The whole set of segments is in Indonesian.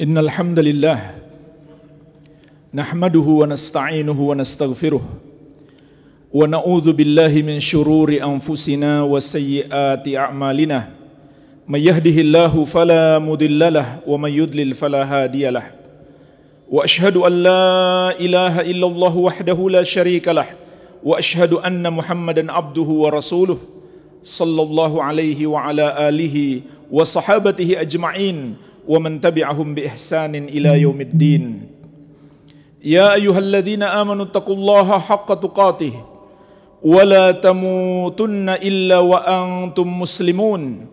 Innal hamdalillah nahmaduhu wa nasta'inuhu wa nastaghfiruh wa na'udzu billahi min shururi anfusina wa sayyiati a'malina may yahdihillahu fala mudhillalah wa may yudlil fala hadiyalah wa ashhadu an la ilaha illallah wahdahu la syarikalah wa ashhadu anna Muhammadan abduhu wa rasuluh sallallahu alaihi wa ala alihi wa sahabatihi ajma'in wa man tabi'ahum bi ihsanin ila yaumiddin. Ya ayyuhalladzina amanu taqullaha haqqa tuqatih wa la tamutunna illa wa antum muslimun.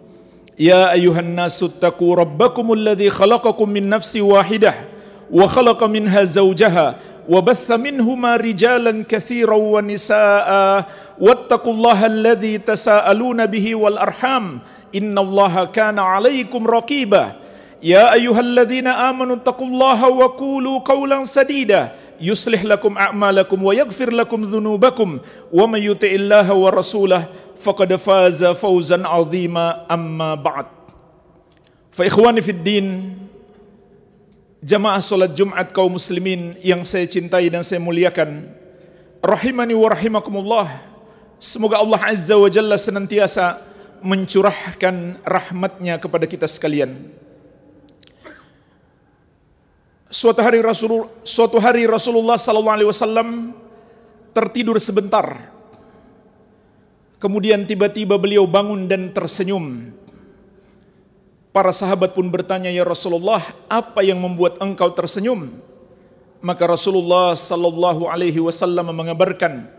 Ya ayyuhan nasu taqu rabbakumul ladzi khalaqakum min nafsin wahidah wa khalaqa minha zawjaha wa batha minhuma rijalan katsiran wa nisaa wattaqullaha alladzi tasaaluna bihi wal arham innallaha kana 'alaikum raqiba. Ya ayyuhalladzina amanu taqullaha wa qulu qawlan sadida yuslih lakum a'malakum wa yaghfir lakum dhunubakum wa may yuti'illaha wa rasulahu faqad faza fawzan 'azima amma ba'd. Fa ikhwani fid din, jamaah salat Jumat kaum muslimin yang saya cintai dan saya muliakan, rahimani wa rahimakumullah. Semoga Allah Azza wa Jalla senantiasa mencurahkan rahmatnya kepada kita sekalian. Suatu hari Rasulullah sallallahu alaihi wasallam tertidur sebentar. Kemudian tiba-tiba beliau bangun dan tersenyum. Para sahabat pun bertanya, "Ya Rasulullah, apa yang membuat engkau tersenyum?" Maka Rasulullah sallallahu alaihi wasallam mengabarkan,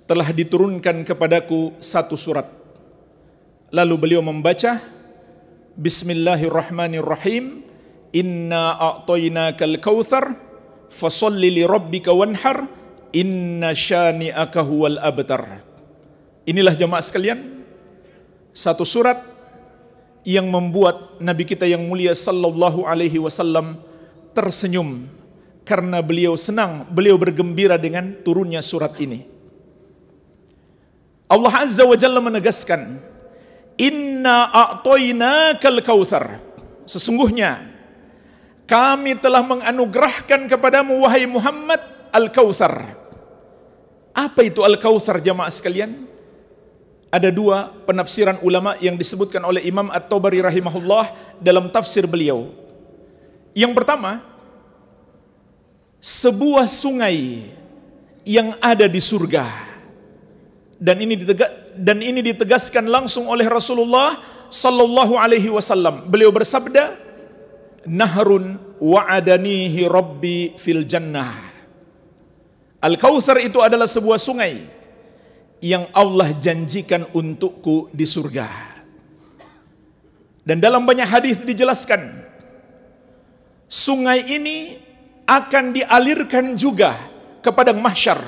"Telah diturunkan kepadaku satu surat." Lalu beliau membaca, "Bismillahirrahmanirrahim. Inna a'tainakal kautsar fasholli li rabbika wanhar inna syani'aka huwal abtar." Inilah jemaah sekalian, satu surat yang membuat Nabi kita yang mulia sallallahu alaihi wasallam tersenyum karena beliau senang, beliau bergembira dengan turunnya surat ini. Allah Azza wa Jalla menegaskan, "Inna a'tainakal kautsar." Sesungguhnya kami telah menganugerahkan kepadamu wahai Muhammad Al-Kautsar. Apa itu Al-Kautsar jamaah sekalian? Ada dua penafsiran ulama yang disebutkan oleh Imam At-Tabari rahimahullah dalam tafsir beliau. Yang pertama, sebuah sungai yang ada di surga. Dan ini ditegaskan langsung oleh Rasulullah sallallahu alaihi wasallam. Beliau bersabda, "Nahrun wa'adanihi rabbi fil jannah." Al-Kautsar itu adalah sebuah sungai yang Allah janjikan untukku di surga. Dan dalam banyak hadis dijelaskan, sungai ini akan dialirkan juga ke padang mahsyar,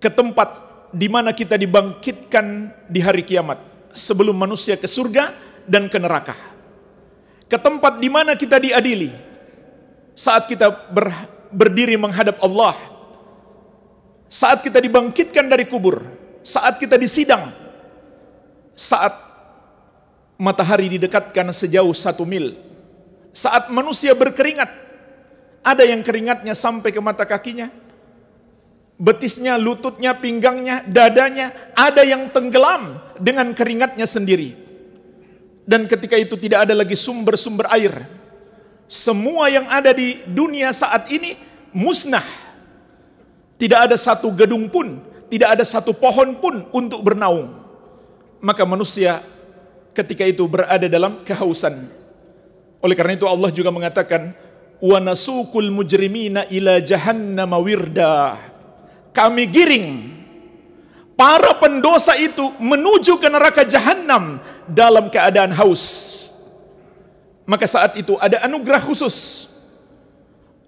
ke tempat di mana kita dibangkitkan di hari kiamat sebelum manusia ke surga dan ke neraka. Ke tempat di mana kita diadili saat kita berdiri menghadap Allah, saat kita dibangkitkan dari kubur, saat kita disidang, saat matahari didekatkan sejauh 1 mil, saat manusia berkeringat, ada yang keringatnya sampai ke mata kakinya, betisnya, lututnya, pinggangnya, dadanya, ada yang tenggelam dengan keringatnya sendiri. Dan ketika itu tidak ada lagi sumber-sumber air. Semua yang ada di dunia saat ini musnah. Tidak ada satu gedung pun, tidak ada satu pohon pun untuk bernaung. Maka manusia ketika itu berada dalam kehausan. Oleh karena itu Allah juga mengatakan, "Wa nasukul mujrimina ila jahannama wirda." Kami giring para pendosa itu menuju ke neraka jahanam dalam keadaan haus. Maka saat itu ada anugerah khusus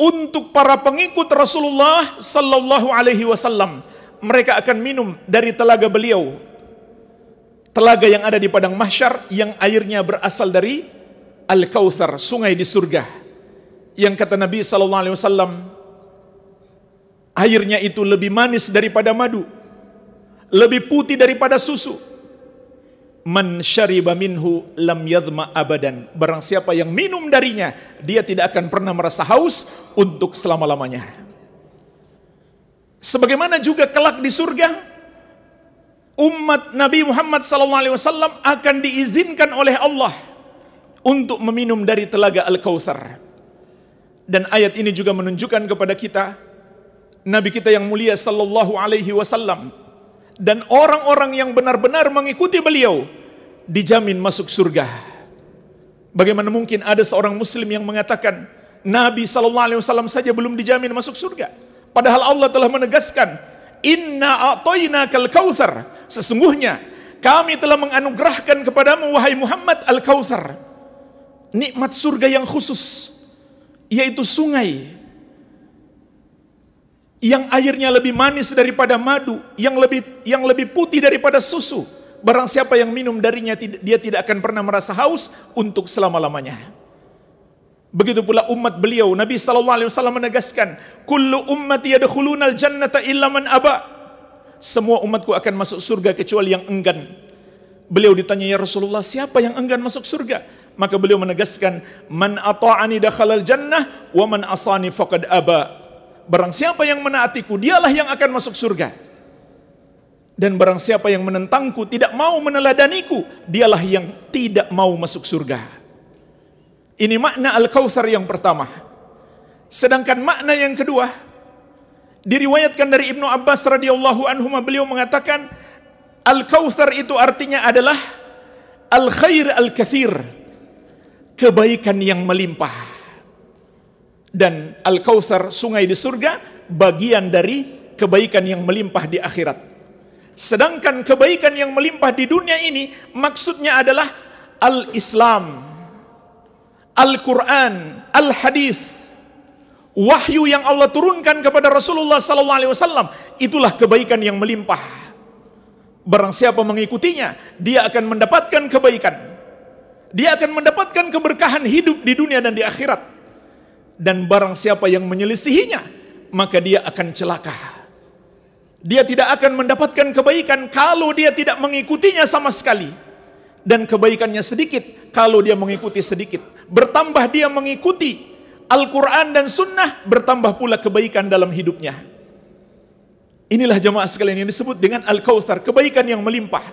untuk para pengikut Rasulullah sallallahu alaihi wasallam. Mereka akan minum dari telaga beliau, telaga yang ada di padang mahsyar yang airnya berasal dari Al-Kautsar, sungai di surga, yang kata Nabi sallallahu alaihi wasallam airnya itu lebih manis daripada madu, lebih putih daripada susu, Man syariba minhu lam yadhma abadan. Barang siapa yang minum darinya, dia tidak akan pernah merasa haus untuk selama-lamanya. Sebagaimana juga kelak di surga, umat Nabi Muhammad SAW akan diizinkan oleh Allah untuk meminum dari telaga Al-Kautsar. Dan ayat ini juga menunjukkan kepada kita, Nabi kita yang mulia sallallahu alaihi wasallam dan orang-orang yang benar-benar mengikuti beliau dijamin masuk surga. Bagaimana mungkin ada seorang muslim yang mengatakan Nabi sallallahu alaihi wasallam saja belum dijamin masuk surga, padahal Allah telah menegaskan, inna a'tainakal kautsar, sesungguhnya kami telah menganugerahkan kepadamu wahai Muhammad al-Kautsar, nikmat surga yang khusus, yaitu sungai yang airnya lebih manis daripada madu, yang lebih putih daripada susu. Barang siapa yang minum darinya, dia tidak akan pernah merasa haus untuk selama-lamanya. Begitu pula umat beliau, Nabi SAW menegaskan, kullu ummati yadkhulunal jannata illa man aba. Semua umatku akan masuk surga kecuali yang enggan. Beliau ditanya, ya Rasulullah, siapa yang enggan masuk surga? Maka beliau menegaskan, man ata'ani dakhalal jannah wa man asani faqad aba. Barang siapa yang menaatiku, dialah yang akan masuk surga. Dan barang siapa yang menentangku, tidak mau meneladaniku, dialah yang tidak mau masuk surga. Ini makna Al-Kautsar yang pertama. Sedangkan makna yang kedua, diriwayatkan dari Ibnu Abbas radhiyallahu anhu, beliau mengatakan, Al-Kautsar itu artinya adalah al-khair al-katsir, kebaikan yang melimpah. Dan Al-Kautsar, sungai di surga, bagian dari kebaikan yang melimpah di akhirat. Sedangkan kebaikan yang melimpah di dunia ini maksudnya adalah Al-Islam, Al-Quran, Al-Hadis, wahyu yang Allah turunkan kepada Rasulullah SAW. Itulah kebaikan yang melimpah. Barang siapa mengikutinya, dia akan mendapatkan kebaikan, dia akan mendapatkan keberkahan hidup di dunia dan di akhirat. Dan barang siapa yang menyelisihinya, maka dia akan celaka. Dia tidak akan mendapatkan kebaikan kalau dia tidak mengikutinya sama sekali. Dan kebaikannya sedikit kalau dia mengikuti sedikit. Bertambah dia mengikuti Al-Quran dan Sunnah, bertambah pula kebaikan dalam hidupnya. Inilah jemaah sekalian yang disebut dengan Al-Kautsar, kebaikan yang melimpah.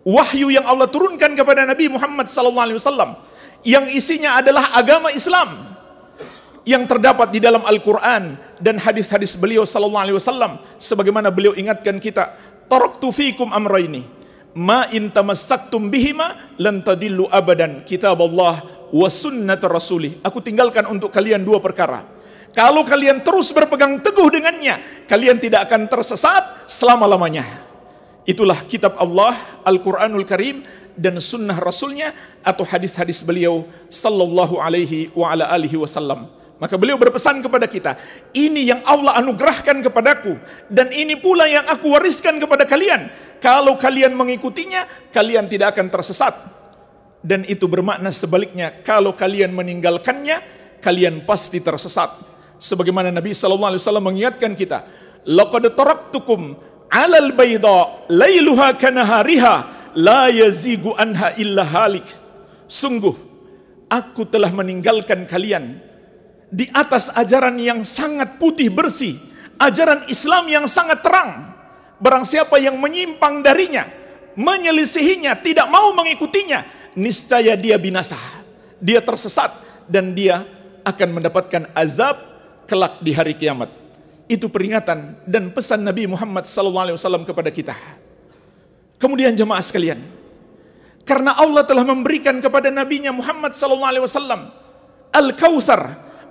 Wahyu yang Allah turunkan kepada Nabi Muhammad SAW, yang isinya adalah agama Islam, yang terdapat di dalam Al-Quran dan hadis-hadis beliau sallallahu alaihi wasallam, sebagaimana beliau ingatkan kita, taraktu fikum amrayni ma in tamassaktum bihima lan tadillu abadan, kitaballah wa sunnat rasulih. Aku tinggalkan untuk kalian dua perkara, kalau kalian terus berpegang teguh dengannya, kalian tidak akan tersesat selama-lamanya. Itulah kitab Allah, Al-Quranul Karim, dan sunnah Rasulnya atau hadis-hadis beliau sallallahu alaihi wa ala alihi wasallam. Maka beliau berpesan kepada kita, ini yang Allah anugerahkan kepadaku, dan ini pula yang aku wariskan kepada kalian. Kalau kalian mengikutinya, kalian tidak akan tersesat. Dan itu bermakna sebaliknya, kalau kalian meninggalkannya, kalian pasti tersesat. Sebagaimana Nabi SAW mengingatkan kita, laqad taraktukum 'alal bayda lailuha kanahariha la yazigu anha illa halik. Sungguh, aku telah meninggalkan kalian di atas ajaran yang sangat putih bersih, ajaran Islam yang sangat terang. Barang siapa yang menyimpang darinya, menyelisihinya, tidak mau mengikutinya, niscaya dia binasa, dia tersesat, dan dia akan mendapatkan azab kelak di hari kiamat. Itu peringatan dan pesan Nabi Muhammad SAW kepada kita. Kemudian jemaah sekalian, karena Allah telah memberikan kepada Nabi-Nya Muhammad SAW Al-Kautsar,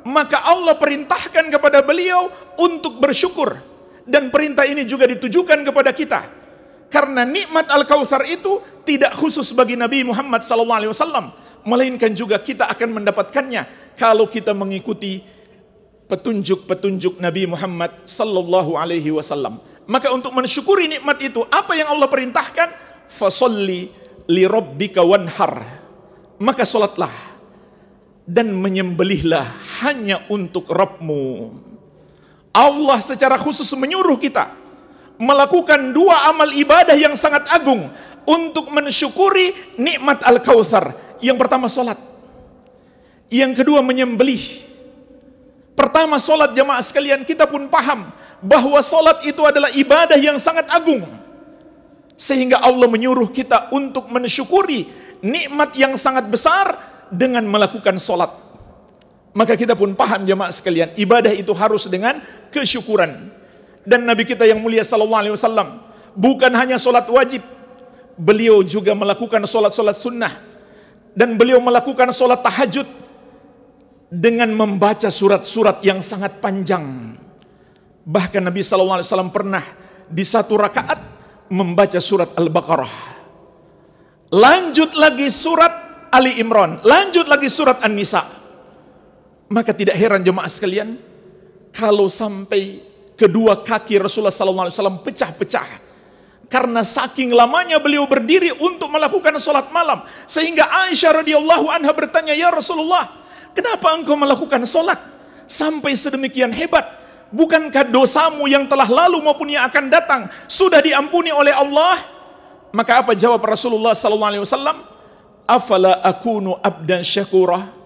maka Allah perintahkan kepada beliau untuk bersyukur. Dan perintah ini juga ditujukan kepada kita, karena nikmat Al-Kautsar itu tidak khusus bagi Nabi Muhammad SAW, melainkan juga kita akan mendapatkannya kalau kita mengikuti petunjuk-petunjuk Nabi Muhammad SAW. Maka untuk mensyukuri nikmat itu, apa yang Allah perintahkan? Fasolli li rabbika wanhar, maka solatlah dan menyembelihlah hanya untuk Rabbmu. Allah secara khusus menyuruh kita melakukan dua amal ibadah yang sangat agung. untuk mensyukuri nikmat Al-Kautsar. Yang pertama salat, yang kedua menyembelih. Pertama salat, jamaah sekalian, kita pun paham bahwa salat itu adalah ibadah yang sangat agung, sehingga Allah menyuruh kita untuk mensyukuri nikmat yang sangat besar dengan melakukan salat. Maka kita pun paham, jamaah sekalian, ibadah itu harus dengan kesyukuran. Dan Nabi kita yang mulia sallallahu alaihi wasallam bukan hanya salat wajib, beliau juga melakukan salat-salat sunnah, dan beliau melakukan salat tahajud dengan membaca surat-surat yang sangat panjang. Bahkan Nabi sallallahu alaihi wasallam pernah di satu rakaat membaca surat Al-Baqarah, lanjut lagi surat Ali Imran, lanjut lagi surat An-Nisa. Maka tidak heran jemaah sekalian, kalau sampai kedua kaki Rasulullah sallallahu alaihi wasallam pecah-pecah karena saking lamanya beliau berdiri untuk melakukan salat malam, sehingga Aisyah radhiyallahu anha bertanya, "Ya Rasulullah, kenapa engkau melakukan salat sampai sedemikian hebat? Bukankah dosamu yang telah lalu maupun yang akan datang sudah diampuni oleh Allah?" Maka apa jawab Rasulullah sallallahu alaihi wasallam? "Afala akunu abdan syakura?"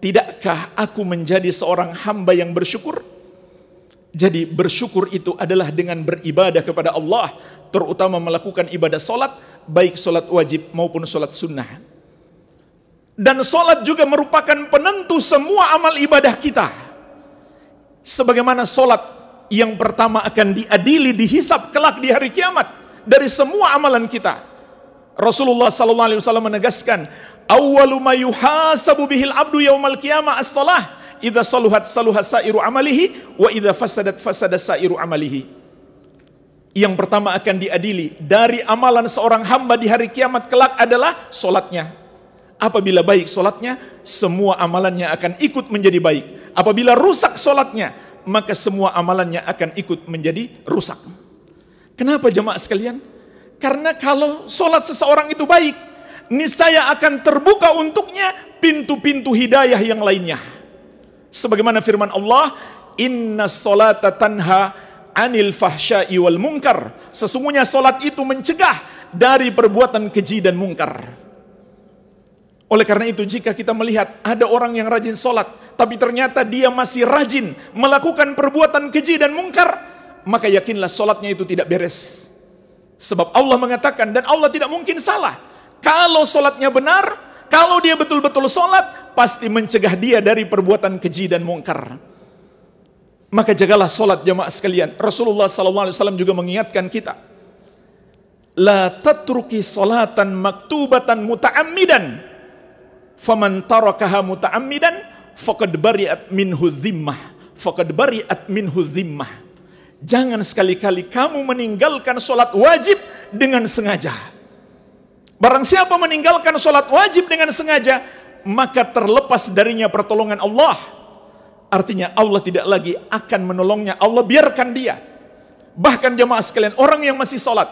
Tidakkah aku menjadi seorang hamba yang bersyukur? Jadi bersyukur itu adalah dengan beribadah kepada Allah, terutama melakukan ibadah salat, baik salat wajib maupun salat sunnah. Dan salat juga merupakan penentu semua amal ibadah kita. Sebagaimana salat yang pertama akan diadili, dihisab kelak di hari kiamat dari semua amalan kita. Rasulullah sallallahu alaihi wasallam menegaskan, "Awwalu ma yuhasabu bihil abdu yaumal qiyamah as-shalah, idza saluhat saluha sairu amalihi wa idza fasadat fasada sairu amalihi." Yang pertama akan diadili dari amalan seorang hamba di hari kiamat kelak adalah salatnya. Apabila baik salatnya, semua amalannya akan ikut menjadi baik. Apabila rusak salatnya, maka semua amalannya akan ikut menjadi rusak. Kenapa jemaah sekalian? Karena kalau salat seseorang itu baik, niscaya akan terbuka untuknya pintu-pintu hidayah yang lainnya. Sebagaimana firman Allah, "Inna sholata tanha anil fahsya'i wal munkar." Sesungguhnya salat itu mencegah dari perbuatan keji dan mungkar. Oleh karena itu, jika kita melihat ada orang yang rajin salat, tapi ternyata dia masih rajin melakukan perbuatan keji dan mungkar, maka yakinlah salatnya itu tidak beres. Sebab Allah mengatakan, dan Allah tidak mungkin salah, kalau salatnya benar, kalau dia betul-betul salat, pasti mencegah dia dari perbuatan keji dan mungkar. Maka jagalah salat jamaah sekalian. Rasulullah SAW juga mengingatkan kita, "La tatruki salatan maktubatan muta'ammidan, faman tarakaha muta'ammidan, faqad bari'at minhu dhimmah, faqad bari'at minhu dhimmah." Jangan sekali-kali kamu meninggalkan salat wajib dengan sengaja. Barang siapa meninggalkan salat wajib dengan sengaja, maka terlepas darinya pertolongan Allah. Artinya Allah tidak lagi akan menolongnya, Allah biarkan dia. Bahkan jemaah sekalian, orang yang masih salat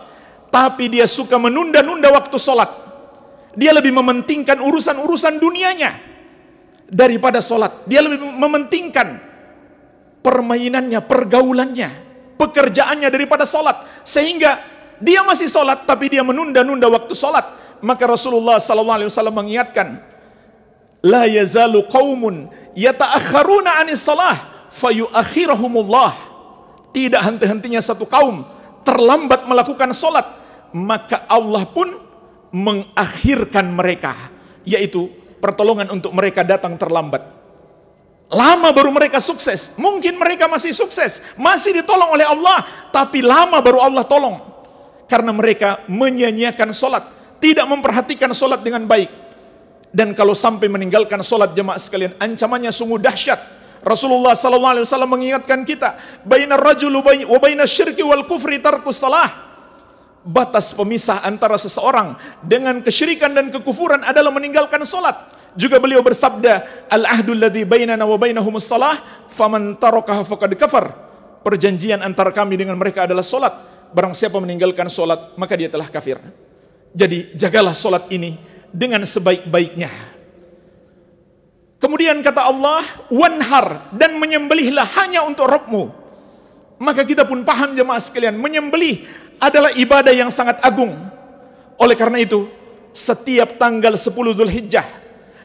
tapi dia suka menunda-nunda waktu salat, dia lebih mementingkan urusan-urusan dunianya daripada salat. Dia lebih mementingkan permainannya, pergaulannya, pekerjaannya daripada salat, sehingga dia masih salat tapi dia menunda-nunda waktu salat. Maka Rasulullah SAW mengingatkan, "La yazalu qaumun yata'akharuna 'anis salah fayu'akhirahumullah." Tidak henti-hentinya satu kaum terlambat melakukan salat, maka Allah pun mengakhirkan mereka, yaitu pertolongan untuk mereka datang terlambat. Lama baru mereka sukses. Mungkin mereka masih sukses, masih ditolong oleh Allah, tapi lama baru Allah tolong. Karena mereka menyia-nyiakan salat, tidak memperhatikan salat dengan baik. Dan kalau sampai meninggalkan salat jemaah sekalian, ancamannya sungguh dahsyat. Rasulullah SAW mengingatkan kita, "Bainar rajulu wa bainas syirki wal kufri tarkus salah." Batas pemisah antara seseorang dengan kesyirikan dan kekufuran adalah meninggalkan salat. Juga beliau bersabda, "Al-ahdul ladzi bainana wa bainahumus shalah, faman tarakaha faqad kafar." Perjanjian antara kami dengan mereka adalah salat. Barang siapa meninggalkan salat, maka dia telah kafir. Jadi jagalah salat ini dengan sebaik-baiknya. Kemudian kata Allah, "Wanhar," dan menyembelihlah hanya untuk Rabbmu. Maka kita pun paham jemaah sekalian, menyembelih adalah ibadah yang sangat agung. Oleh karena itu, setiap tanggal 10 Dzulhijjah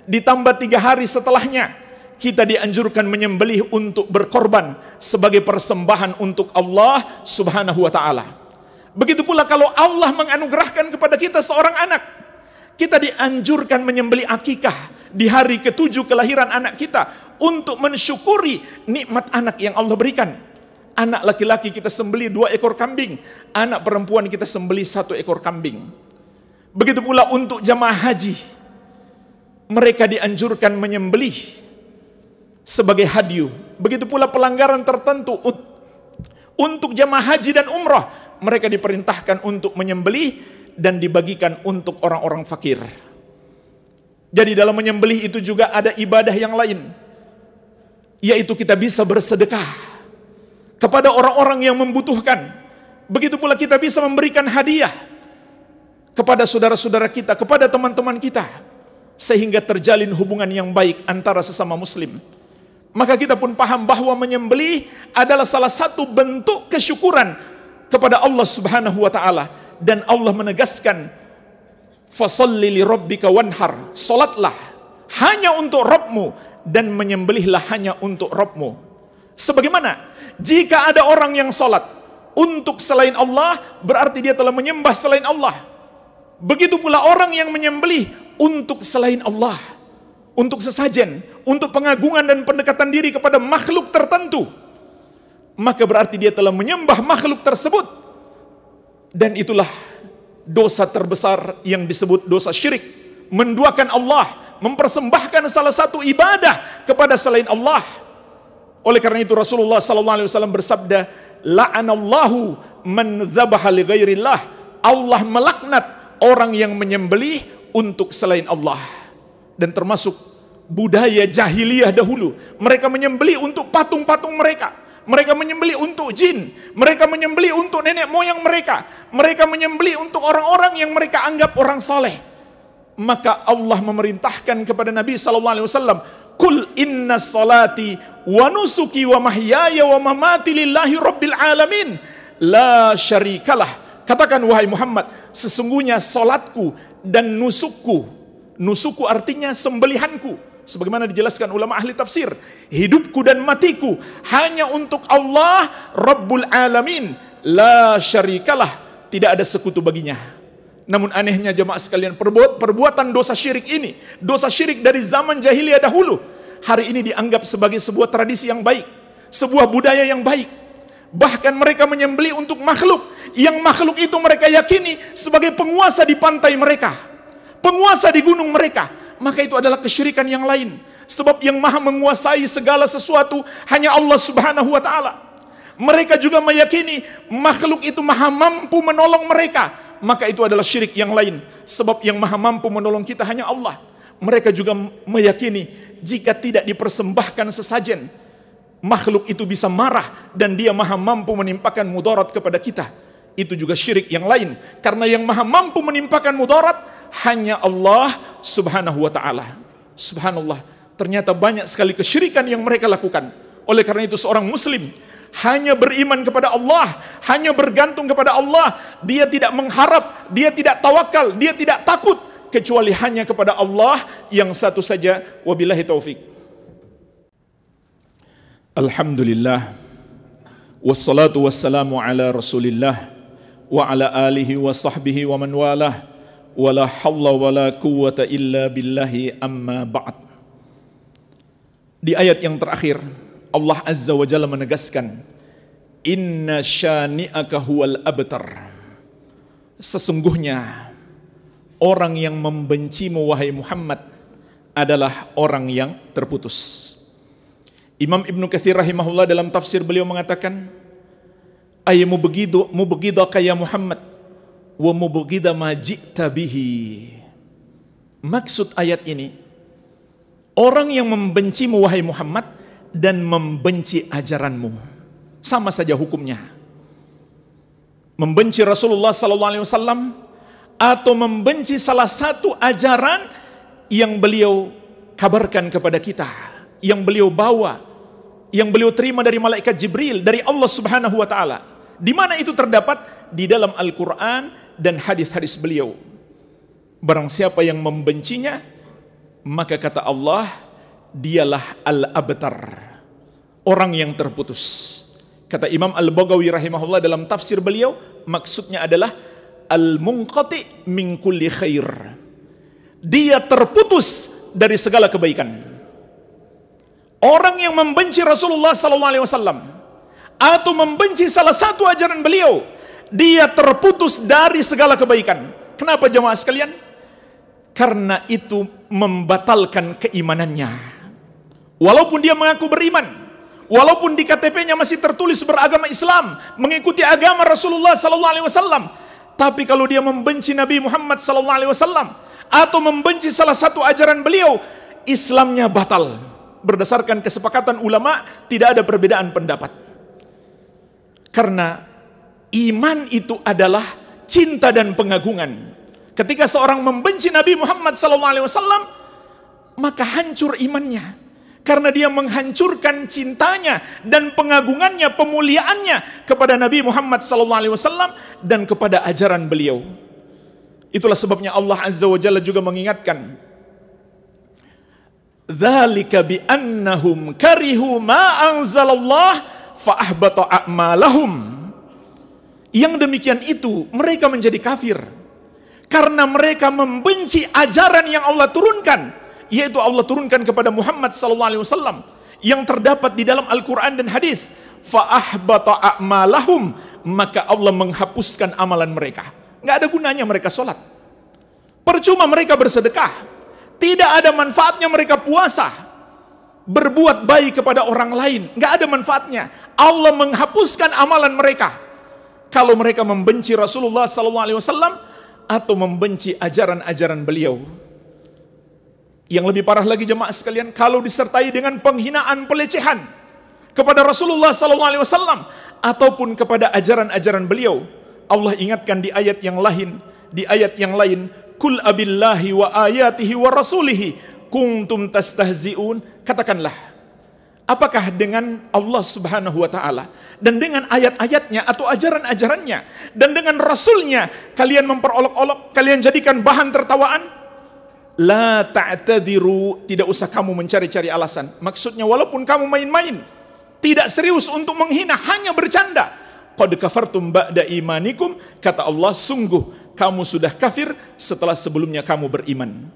ditambah 3 hari setelahnya, kita dianjurkan menyembelih untuk berkorban sebagai persembahan untuk Allah Subhanahu wa taala. Begitu pula kalau Allah menganugerahkan kepada kita seorang anak, kita dianjurkan menyembelih akikah di hari ke-7 kelahiran anak kita untuk mensyukuri nikmat anak yang Allah berikan. Anak laki-laki kita sembelih 2 ekor kambing, anak perempuan kita sembelih 1 ekor kambing. Begitu pula untuk jamaah haji, mereka dianjurkan menyembelih sebagai hadyu. Begitu pula pelanggaran tertentu untuk jamaah haji dan umrah, mereka diperintahkan untuk menyembelih dan dibagikan untuk orang-orang fakir. Jadi dalam menyembelih itu juga ada ibadah yang lain, yaitu kita bisa bersedekah kepada orang-orang yang membutuhkan. Begitu pula kita bisa memberikan hadiah kepada saudara-saudara kita, kepada teman-teman kita, sehingga terjalin hubungan yang baik antara sesama muslim. Maka kita pun paham bahwa menyembelih adalah salah satu bentuk kesyukuran kepada Allah Subhanahu wa taala, dan Allah menegaskan, "Fasholli li rabbika wanhar." Salatlah hanya untuk Rabbmu dan menyembelihlah hanya untuk Rabbmu. Sebagaimana jika ada orang yang salat untuk selain Allah, berarti dia telah menyembah selain Allah. Begitu pula orang yang menyembelih untuk selain Allah, untuk sesajen, untuk pengagungan dan pendekatan diri kepada makhluk tertentu, maka berarti dia telah menyembah makhluk tersebut. Dan itulah dosa terbesar yang disebut dosa syirik, menduakan Allah, mempersembahkan salah satu ibadah kepada selain Allah. Oleh karena itu Rasulullah SAW bersabda, "La'anallahu man dzabaha li ghairillah." Allah melaknat orang yang menyembelih untuk selain Allah. Dan termasuk budaya jahiliyah dahulu, mereka menyembelih untuk patung-patung mereka, mereka menyembelih untuk jin, mereka menyembelih untuk nenek moyang mereka, mereka menyembelih untuk orang-orang yang mereka anggap orang saleh. Maka Allah memerintahkan kepada Nabi SAW, "Qul inna salati wa nusuki wa mahyaya wa mamati lillahi rabbil alamin, la syarikalah." Katakan wahai Muhammad, sesungguhnya solatku dan nusukku, nusukku artinya sembelihanku, sebagaimana dijelaskan ulama ahli tafsir, hidupku dan matiku hanya untuk Allah Rabbul Alamin, la syarikalah, tidak ada sekutu baginya. Namun anehnya jemaah sekalian, perbuatan dosa syirik ini, dosa syirik dari zaman jahiliyah dahulu, hari ini dianggap sebagai sebuah tradisi yang baik, sebuah budaya yang baik. Bahkan mereka menyembelih untuk makhluk, yang makhluk itu mereka yakini sebagai penguasa di pantai mereka, penguasa di gunung mereka. Maka itu adalah kesyirikan yang lain. Sebab yang maha menguasai segala sesuatu hanya Allah Subhanahu wa ta'ala. Mereka juga meyakini makhluk itu maha mampu menolong mereka. Maka itu adalah syirik yang lain. Sebab yang maha mampu menolong kita hanya Allah. Mereka juga meyakini jika tidak dipersembahkan sesajen, makhluk itu bisa marah dan dia maha mampu menimpakan mudarat kepada kita. Itu juga syirik yang lain. Karena yang maha mampu menimpakan mudarat hanya Allah Subhanahu wa ta'ala. Subhanallah, ternyata banyak sekali kesyirikan yang mereka lakukan. Oleh karena itu seorang muslim hanya beriman kepada Allah, hanya bergantung kepada Allah. Dia tidak mengharap, dia tidak tawakal, dia tidak takut, kecuali hanya kepada Allah yang satu saja. Wabillahi taufik. Alhamdulillah, wassalatu wassalamu ala rasulillah, wa ala alihi wa sahbihi wa man walah, wa la hawla wa la quwwata illa billahi, amma ba'd. Di ayat yang terakhir, Allah Azza wa Jalla menegaskan, inna syani'aka huwal abtar. Sesungguhnya orang yang membencimu wahai Muhammad adalah orang yang terputus. Imam Ibnu Katsir rahimahullah dalam tafsir beliau mengatakan, ay mubghidaka ya Muhammad wa mubghida ma ji'ta bihi. Maksud ayat ini, orang yang membencimu wahai Muhammad dan membenci ajaranmu, sama saja hukumnya. Membenci Rasulullah sallallahu alaihi wasallam atau membenci salah satu ajaran yang beliau kabarkan kepada kita, yang beliau bawa, yang beliau terima dari malaikat Jibril, dari Allah Subhanahu wa ta'ala. Di mana itu terdapat? Di dalam Al-Quran dan hadis-hadis beliau. Barang siapa yang membencinya, maka kata Allah, dialah al-abtar, orang yang terputus. Kata Imam Al-Baghawi rahimahullah dalam tafsir beliau, maksudnya adalah al-munqati min kulli khair. Dia terputus dari segala kebaikan. Orang yang membenci Rasulullah SAW atau membenci salah satu ajaran beliau, dia terputus dari segala kebaikan. Kenapa jemaah sekalian? Karena itu membatalkan keimanannya. Walaupun dia mengaku beriman, walaupun di KTP-nya masih tertulis beragama Islam, mengikuti agama Rasulullah SAW, tapi kalau dia membenci Nabi Muhammad SAW atau membenci salah satu ajaran beliau, Islamnya batal. Berdasarkan kesepakatan ulama, tidak ada perbedaan pendapat. Karena iman itu adalah cinta dan pengagungan. Ketika seorang membenci Nabi Muhammad SAW, maka hancur imannya. Karena dia menghancurkan cintanya dan pengagungannya, pemuliaannya kepada Nabi Muhammad SAW dan kepada ajaran beliau. Itulah sebabnya Allah Azza wa Jalla juga mengingatkan, dzalika bi annahum karihu ma anzalallah fa ahbata a'malahum. Yang demikian itu mereka menjadi kafir karena mereka membenci ajaran yang Allah turunkan, yaitu Allah turunkan kepada Muhammad SAW yang terdapat di dalam Al-Quran dan hadis. Fa ahbata a'malahum, maka Allah menghapuskan amalan mereka. Nggak ada gunanya mereka sholat, percuma mereka bersedekah, tidak ada manfaatnya mereka puasa, berbuat baik kepada orang lain, nggak ada manfaatnya. Allah menghapuskan amalan mereka kalau mereka membenci Rasulullah SAW atau membenci ajaran-ajaran beliau. Yang lebih parah lagi jemaah sekalian, kalau disertai dengan penghinaan, pelecehan kepada Rasulullah SAW ataupun kepada ajaran-ajaran beliau. Allah ingatkan di ayat yang lain, Kul abillahi wa ayatihi wa rasulihi kuntum tastahzi'un. Katakanlah, apakah dengan Allah Subhanahu wa ta'ala dan dengan ayat-ayatnya atau ajaran-ajarannya dan dengan Rasulnya kalian memperolok-olok, kalian jadikan bahan tertawaan? La ta'tadiru, tidak usah kamu mencari-cari alasan. Maksudnya walaupun kamu main-main, tidak serius untuk menghina, hanya bercanda. Qad kafartum ba'da imanikum, kata Allah, sungguh kamu sudah kafir setelah sebelumnya kamu beriman.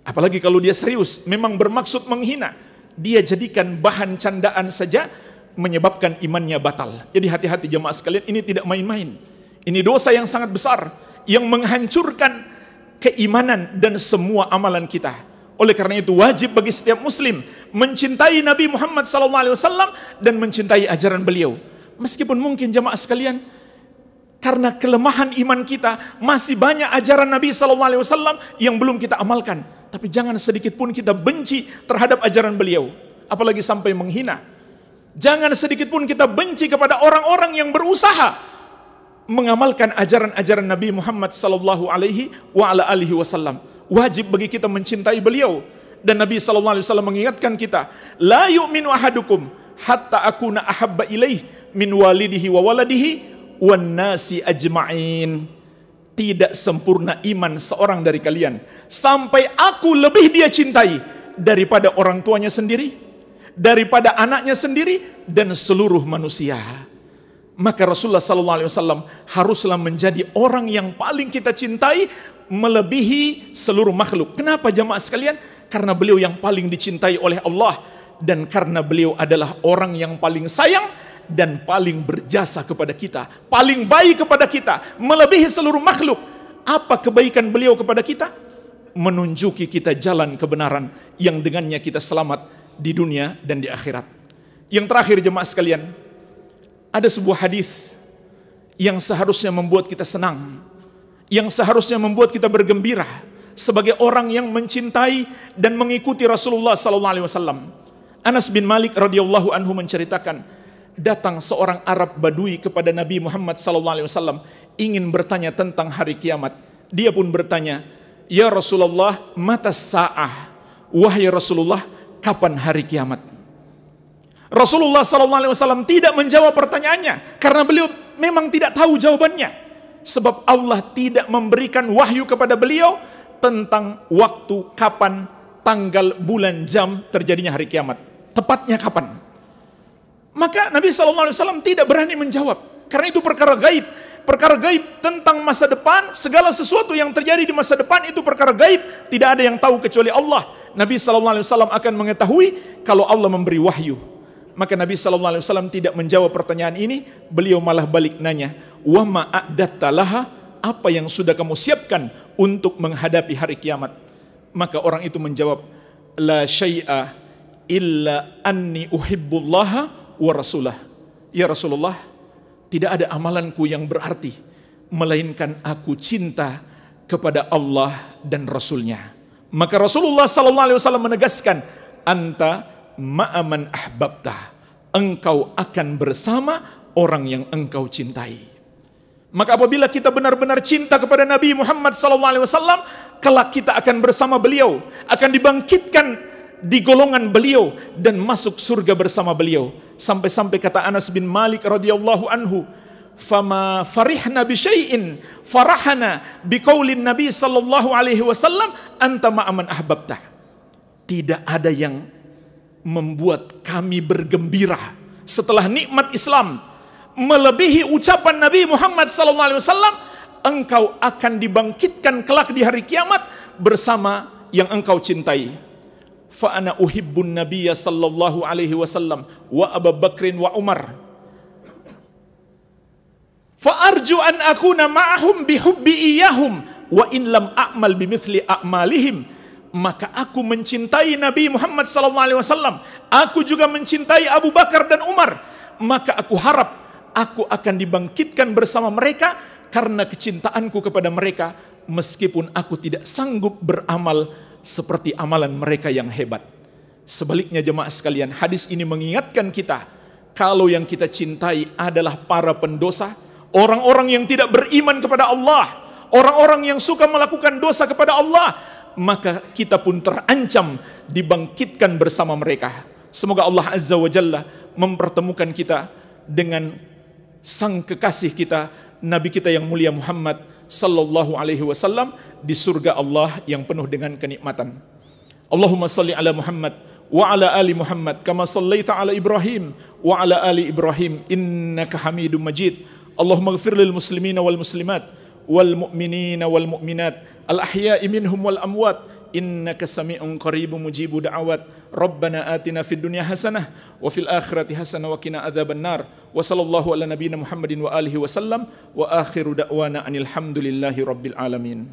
Apalagi kalau dia serius, memang bermaksud menghina, dia jadikan bahan candaan saja, menyebabkan imannya batal. Jadi hati-hati jemaah sekalian, ini tidak main-main. Ini dosa yang sangat besar, yang menghancurkan keimanan dan semua amalan kita. Oleh karena itu wajib bagi setiap muslim mencintai Nabi Muhammad SAW dan mencintai ajaran beliau. Meskipun mungkin jemaah sekalian, karena kelemahan iman kita, masih banyak ajaran Nabi SAW yang belum kita amalkan. Tapi jangan sedikit pun kita benci terhadap ajaran beliau, apalagi sampai menghina. Jangan sedikit pun kita benci kepada orang-orang yang berusaha mengamalkan ajaran-ajaran Nabi Muhammad SAW. Wajib bagi kita mencintai beliau. Dan Nabi SAW mengingatkan kita, La yu'minu ahadukum hatta akuna ahabba ilaih min walidihi wa waladihi wan nasi ajma'in. Tidak sempurna iman seorang dari kalian sampai aku lebih dia cintai daripada orang tuanya sendiri, daripada anaknya sendiri, dan seluruh manusia. Maka Rasulullah SAW haruslah menjadi orang yang paling kita cintai melebihi seluruh makhluk. Kenapa jamaah sekalian? Karena beliau yang paling dicintai oleh Allah, dan karena beliau adalah orang yang paling sayang dan paling berjasa kepada kita, paling baik kepada kita, melebihi seluruh makhluk. Apa kebaikan beliau kepada kita? Menunjuki kita jalan kebenaran yang dengannya kita selamat di dunia dan di akhirat. Yang terakhir jemaah sekalian, ada sebuah hadis yang seharusnya membuat kita senang, yang seharusnya membuat kita bergembira sebagai orang yang mencintai dan mengikuti Rasulullah SAW. Anas bin Malik radhiyallahu anhu menceritakan, datang seorang Arab Badui kepada Nabi Muhammad SAW ingin bertanya tentang hari kiamat. Dia pun bertanya, Ya Rasulullah, mata sa'ah? Wahai Rasulullah, kapan hari kiamat? Rasulullah SAW tidak menjawab pertanyaannya karena beliau memang tidak tahu jawabannya. Sebab Allah tidak memberikan wahyu kepada beliau tentang waktu, kapan, tanggal, bulan, jam terjadinya hari kiamat. Tepatnya kapan? Maka Nabi SAW tidak berani menjawab. Karena itu perkara gaib. Perkara gaib tentang masa depan, segala sesuatu yang terjadi di masa depan itu perkara gaib. Tidak ada yang tahu kecuali Allah. Nabi SAW akan mengetahui kalau Allah memberi wahyu. Maka Nabi SAW tidak menjawab pertanyaan ini. Beliau malah balik nanya, wa ma'adatta laha, apa yang sudah kamu siapkan untuk menghadapi hari kiamat? Maka orang itu menjawab, la syai'a illa anni uhibbullaha wa rasulah. Ya Rasulullah, tidak ada amalanku yang berarti melainkan aku cinta kepada Allah dan Rasulnya. Maka Rasulullah SAW menegaskan, anta ma'aman ahbabta, engkau akan bersama orang yang engkau cintai. Maka apabila kita benar-benar cinta kepada Nabi Muhammad SAW, kelak kita akan bersama beliau, akan dibangkitkan di golongan beliau dan masuk surga bersama beliau. Sampai-sampai kata Anas bin Malik radhiyallahu anhu, fama farihna bi syai'in farahana bi qaulin Nabi sallallahu alaihi wasallam anta ma'aman ahbabta. Tidak ada yang membuat kami bergembira setelah nikmat Islam melebihi ucapan Nabi Muhammad SAW, engkau akan dibangkitkan kelak di hari kiamat bersama yang engkau cintai. Fa ana uhibbun nabiyya sallallahu alaihi wasallam wa Abu Bakrin wa Umar. Fa arju an akuna ma'ahum bihubbi iyahum wa in lam a'mal bimithli a'malihim. Maka aku mencintai Nabi Muhammad SAW. Aku juga mencintai Abu Bakar dan Umar. Maka aku harap aku akan dibangkitkan bersama mereka karena kecintaanku kepada mereka, meskipun aku tidak sanggup beramal seperti amalan mereka yang hebat. Sebaliknya jemaah sekalian, hadis ini mengingatkan kita, kalau yang kita cintai adalah para pendosa, orang-orang yang tidak beriman kepada Allah, orang-orang yang suka melakukan dosa kepada Allah, maka kita pun terancam dibangkitkan bersama mereka. Semoga Allah Azza wa Jalla mempertemukan kita dengan sang kekasih kita, Nabi kita yang mulia Muhammad sallallahu alaihi wasallam di surga Allah yang penuh dengan kenikmatan. Allahumma salli ala Muhammad wa ala ali Muhammad kama sallaita ala Ibrahim wa ala ali Ibrahim innaka Hamidum Majid. Allahumma ighfir lil muslimina wal muslimat wal mu'minina wal mu'minat al ahya'i minhum wal amwat innaka sami'un qaribun mujibu da'awat. Rabbana atina fid dunya hasanah wa fil akhirati hasanah wa qina adzaban nar. Wa sallallahu ala nabiyyina Muhammadin wa alihi wasallam wa akhiru da'wana anil hamdulillahi rabbil alamin.